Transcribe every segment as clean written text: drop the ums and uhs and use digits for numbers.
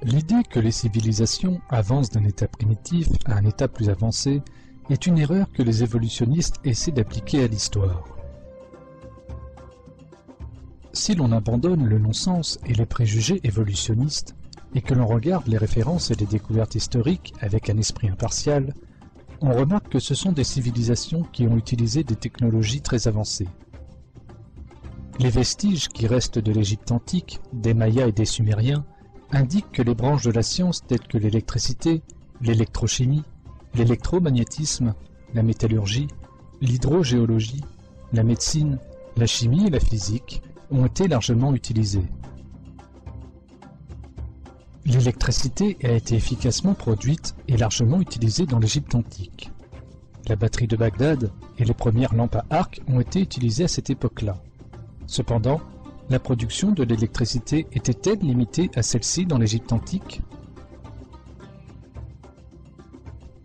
L'idée que les civilisations avancent d'un état primitif à un état plus avancé est une erreur que les évolutionnistes essaient d'appliquer à l'histoire. Si l'on abandonne le non-sens et les préjugés évolutionnistes, et que l'on regarde les références et les découvertes historiques avec un esprit impartial, on remarque que ce sont des civilisations qui ont utilisé des technologies très avancées. Les vestiges qui restent de l'Égypte antique, des Mayas et des Sumériens indiquent que les branches de la science telles que l'électricité, l'électrochimie, l'électromagnétisme, la métallurgie, l'hydrogéologie, la médecine, la chimie et la physique ont été largement utilisées. L'électricité a été efficacement produite et largement utilisée dans l'Égypte antique. La batterie de Bagdad et les premières lampes à arc ont été utilisées à cette époque-là. Cependant, la production de l'électricité était-elle limitée à celle-ci dans l'Égypte antique?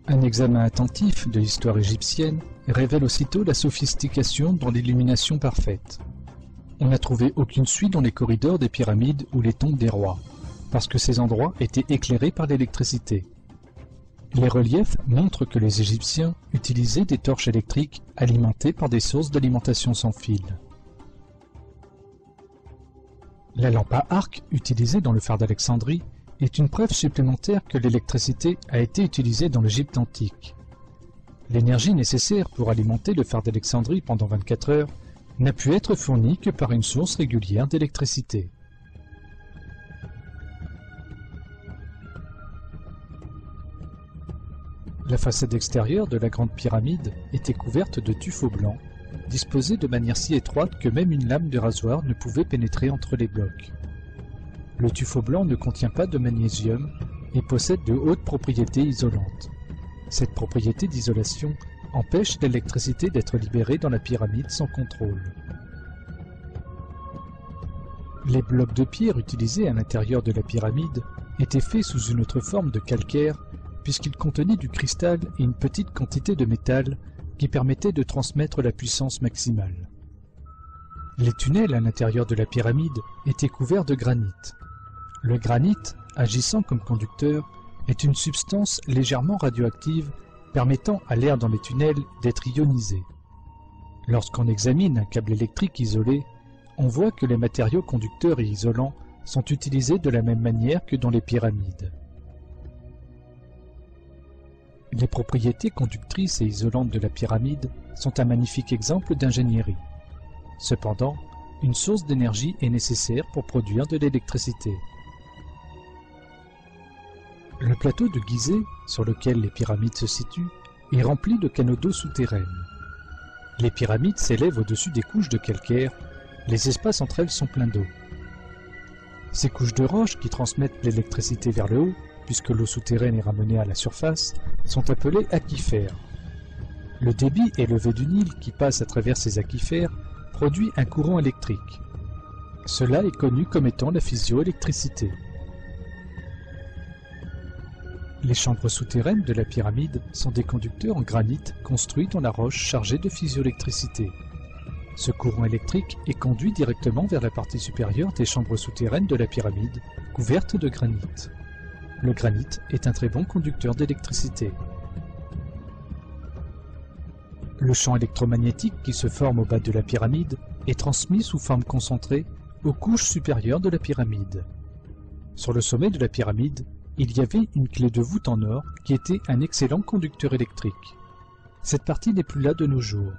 Un examen attentif de l'histoire égyptienne révèle aussitôt la sophistication dans l'illumination parfaite. On n'a trouvé aucune suie dans les corridors des pyramides ou les tombes des rois, parce que ces endroits étaient éclairés par l'électricité. Les reliefs montrent que les Égyptiens utilisaient des torches électriques alimentées par des sources d'alimentation sans fil. La lampe à arc utilisée dans le phare d'Alexandrie est une preuve supplémentaire que l'électricité a été utilisée dans l'Égypte antique. L'énergie nécessaire pour alimenter le phare d'Alexandrie pendant 24 heures n'a pu être fournie que par une source régulière d'électricité. La façade extérieure de la Grande Pyramide était couverte de tuffeau blanc, disposés de manière si étroite que même une lame de rasoir ne pouvait pénétrer entre les blocs. Le tuffeau blanc ne contient pas de magnésium et possède de hautes propriétés isolantes. Cette propriété d'isolation empêche l'électricité d'être libérée dans la pyramide sans contrôle. Les blocs de pierre utilisés à l'intérieur de la pyramide étaient faits sous une autre forme de calcaire puisqu'ils contenaient du cristal et une petite quantité de métal qui permettait de transmettre la puissance maximale. Les tunnels à l'intérieur de la pyramide étaient couverts de granit. Le granit, agissant comme conducteur, est une substance légèrement radioactive permettant à l'air dans les tunnels d'être ionisé. Lorsqu'on examine un câble électrique isolé, on voit que les matériaux conducteurs et isolants sont utilisés de la même manière que dans les pyramides. Les propriétés conductrices et isolantes de la pyramide sont un magnifique exemple d'ingénierie. Cependant, une source d'énergie est nécessaire pour produire de l'électricité. Le plateau de Gizeh, sur lequel les pyramides se situent, est rempli de canaux d'eau souterraines. Les pyramides s'élèvent au-dessus des couches de calcaire, les espaces entre elles sont pleins d'eau. Ces couches de roches qui transmettent l'électricité vers le haut, puisque l'eau souterraine est ramenée à la surface, sont appelées aquifères. Le débit élevé du Nil qui passe à travers ces aquifères produit un courant électrique. Cela est connu comme étant la physioélectricité. Les chambres souterraines de la pyramide sont des conducteurs en granit construits dans la roche chargée de physioélectricité. Ce courant électrique est conduit directement vers la partie supérieure des chambres souterraines de la pyramide, couvertes de granit. Le granit est un très bon conducteur d'électricité. Le champ électromagnétique qui se forme au bas de la pyramide est transmis sous forme concentrée aux couches supérieures de la pyramide. Sur le sommet de la pyramide, il y avait une clé de voûte en or qui était un excellent conducteur électrique. Cette partie n'est plus là de nos jours,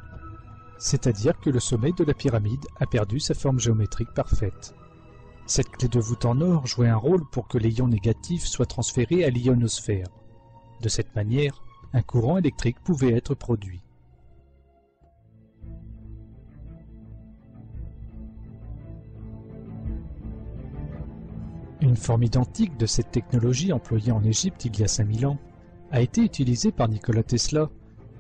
c'est-à-dire que le sommet de la pyramide a perdu sa forme géométrique parfaite. Cette clé de voûte en or jouait un rôle pour que les ions négatifs soient transférés à l'ionosphère. De cette manière, un courant électrique pouvait être produit. Une forme identique de cette technologie employée en Égypte il y a 5000 ans a été utilisée par Nikola Tesla,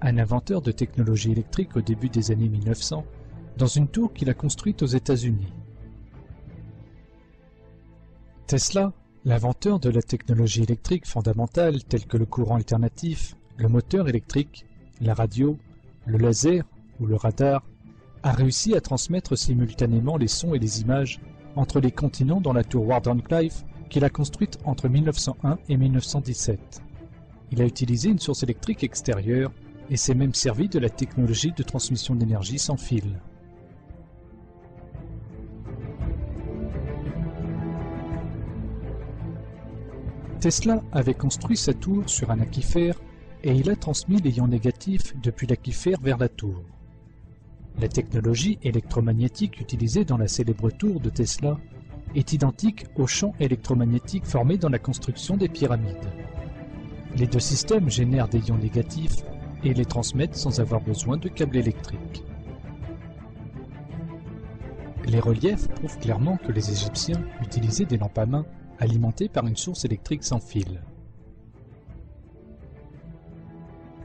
un inventeur de technologie électrique au début des années 1900, dans une tour qu'il a construite aux États-Unis. Tesla, l'inventeur de la technologie électrique fondamentale telle que le courant alternatif, le moteur électrique, la radio, le laser ou le radar, a réussi à transmettre simultanément les sons et les images entre les continents dans la tour Wardenclyffe qu'il a construite entre 1901 et 1917. Il a utilisé une source électrique extérieure et s'est même servi de la technologie de transmission d'énergie sans fil. Tesla avait construit sa tour sur un aquifère et il a transmis les ions négatifs depuis l'aquifère vers la tour. La technologie électromagnétique utilisée dans la célèbre tour de Tesla est identique au champ électromagnétique formé dans la construction des pyramides. Les deux systèmes génèrent des ions négatifs et les transmettent sans avoir besoin de câbles électriques. Les reliefs prouvent clairement que les Égyptiens utilisaient des lampes à main alimentées par une source électrique sans fil.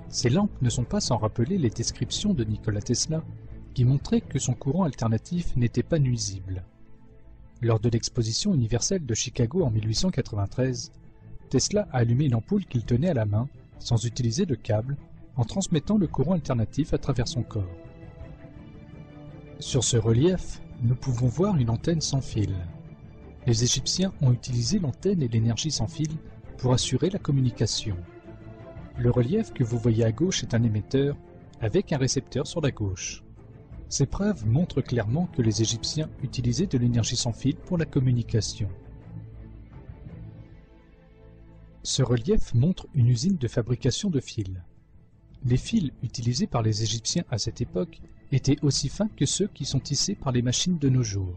Ces lampes ne sont pas sans rappeler les descriptions de Nikola Tesla qui montraient que son courant alternatif n'était pas nuisible. Lors de l'exposition universelle de Chicago en 1893, Tesla a allumé l'ampoule qu'il tenait à la main sans utiliser de câble en transmettant le courant alternatif à travers son corps. Sur ce relief, nous pouvons voir une antenne sans fil. Les Égyptiens ont utilisé l'antenne et l'énergie sans fil pour assurer la communication. Le relief que vous voyez à gauche est un émetteur avec un récepteur sur la gauche. Ces preuves montrent clairement que les Égyptiens utilisaient de l'énergie sans fil pour la communication. Ce relief montre une usine de fabrication de fils. Les fils utilisés par les Égyptiens à cette époque étaient aussi fins que ceux qui sont tissés par les machines de nos jours.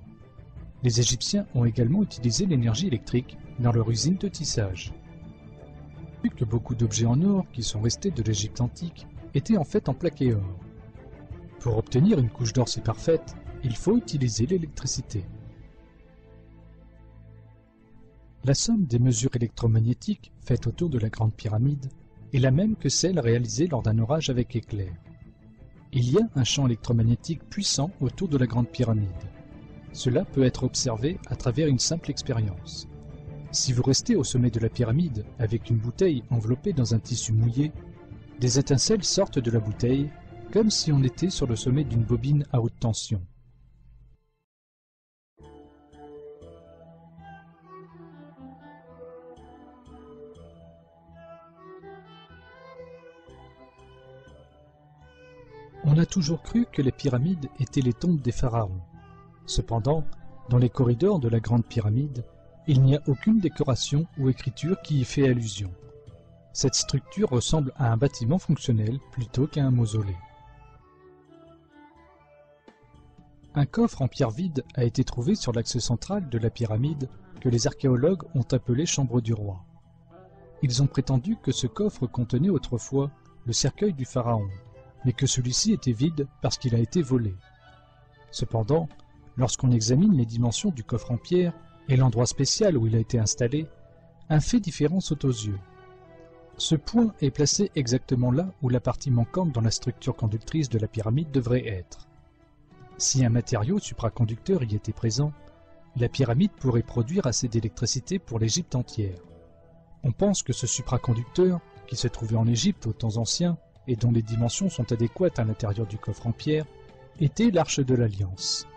Les Égyptiens ont également utilisé l'énergie électrique dans leur usine de tissage. Vu que beaucoup d'objets en or qui sont restés de l'Égypte antique étaient en fait en plaqué or. Pour obtenir une couche d'or si parfaite, il faut utiliser l'électricité. La somme des mesures électromagnétiques faites autour de la Grande Pyramide est la même que celle réalisée lors d'un orage avec éclair. Il y a un champ électromagnétique puissant autour de la Grande Pyramide. Cela peut être observé à travers une simple expérience. Si vous restez au sommet de la pyramide avec une bouteille enveloppée dans un tissu mouillé, des étincelles sortent de la bouteille comme si on était sur le sommet d'une bobine à haute tension. On a toujours cru que les pyramides étaient les tombes des pharaons. Cependant, dans les corridors de la Grande Pyramide, il n'y a aucune décoration ou écriture qui y fait allusion. Cette structure ressemble à un bâtiment fonctionnel plutôt qu'à un mausolée. Un coffre en pierre vide a été trouvé sur l'axe central de la pyramide que les archéologues ont appelé chambre du roi. Ils ont prétendu que ce coffre contenait autrefois le cercueil du pharaon, mais que celui-ci était vide parce qu'il a été volé. Cependant, lorsqu'on examine les dimensions du coffre en pierre et l'endroit spécial où il a été installé, un fait différent saute aux yeux. Ce point est placé exactement là où la partie manquante dans la structure conductrice de la pyramide devrait être. Si un matériau supraconducteur y était présent, la pyramide pourrait produire assez d'électricité pour l'Égypte entière. On pense que ce supraconducteur, qui se trouvait en Égypte aux temps anciens et dont les dimensions sont adéquates à l'intérieur du coffre en pierre, était l'Arche de l'Alliance.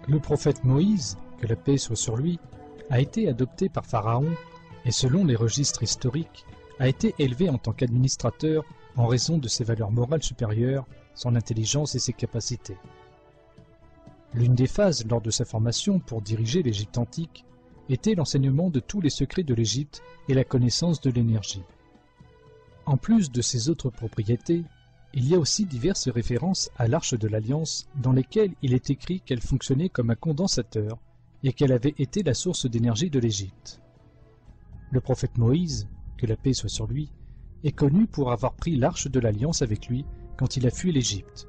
Le prophète Moïse, que la paix soit sur lui, a été adopté par Pharaon et selon les registres historiques, a été élevé en tant qu'administrateur en raison de ses valeurs morales supérieures, son intelligence et ses capacités. L'une des phases lors de sa formation pour diriger l'Égypte antique était l'enseignement de tous les secrets de l'Égypte et la connaissance de l'énergie. En plus de ces autres propriétés, il y a aussi diverses références à l'Arche de l'Alliance dans lesquelles il est écrit qu'elle fonctionnait comme un condensateur et qu'elle avait été la source d'énergie de l'Égypte. Le prophète Moïse, que la paix soit sur lui, est connu pour avoir pris l'Arche de l'Alliance avec lui quand il a fui l'Égypte.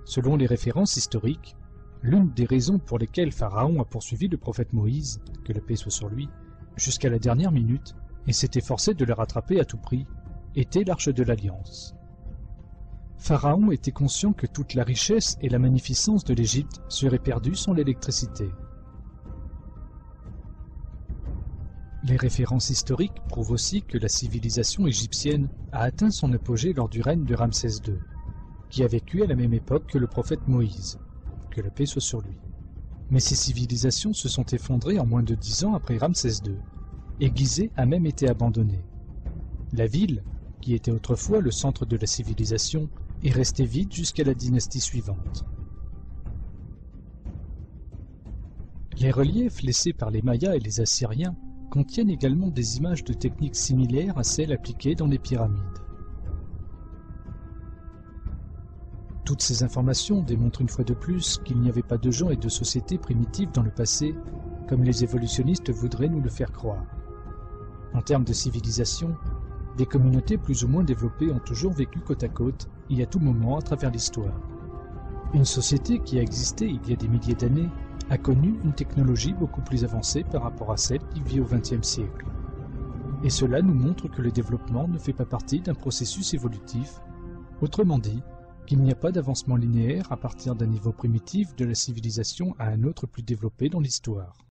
Selon les références historiques, l'une des raisons pour lesquelles Pharaon a poursuivi le prophète Moïse, que la paix soit sur lui, jusqu'à la dernière minute, et s'est efforcé de le rattraper à tout prix, était l'Arche de l'Alliance. Pharaon était conscient que toute la richesse et la magnificence de l'Égypte seraient perdues sans l'électricité. Les références historiques prouvent aussi que la civilisation égyptienne a atteint son apogée lors du règne de Ramsès II, qui a vécu à la même époque que le prophète Moïse, que la paix soit sur lui. Mais ces civilisations se sont effondrées en moins de 10 ans après Ramsès II, et Gizeh a même été abandonnée. La ville, qui était autrefois le centre de la civilisation, est restée vide jusqu'à la dynastie suivante. Les reliefs laissés par les Mayas et les Assyriens contiennent également des images de techniques similaires à celles appliquées dans les pyramides. Toutes ces informations démontrent une fois de plus qu'il n'y avait pas de gens et de sociétés primitives dans le passé, comme les évolutionnistes voudraient nous le faire croire. En termes de civilisation, des communautés plus ou moins développées ont toujours vécu côte à côte et à tout moment à travers l'histoire. Une société qui a existé il y a des milliers d'années a connu une technologie beaucoup plus avancée par rapport à celle qui vit au XXe siècle. Et cela nous montre que le développement ne fait pas partie d'un processus évolutif, autrement dit, qu'il n'y a pas d'avancement linéaire à partir d'un niveau primitif de la civilisation à un autre plus développé dans l'histoire.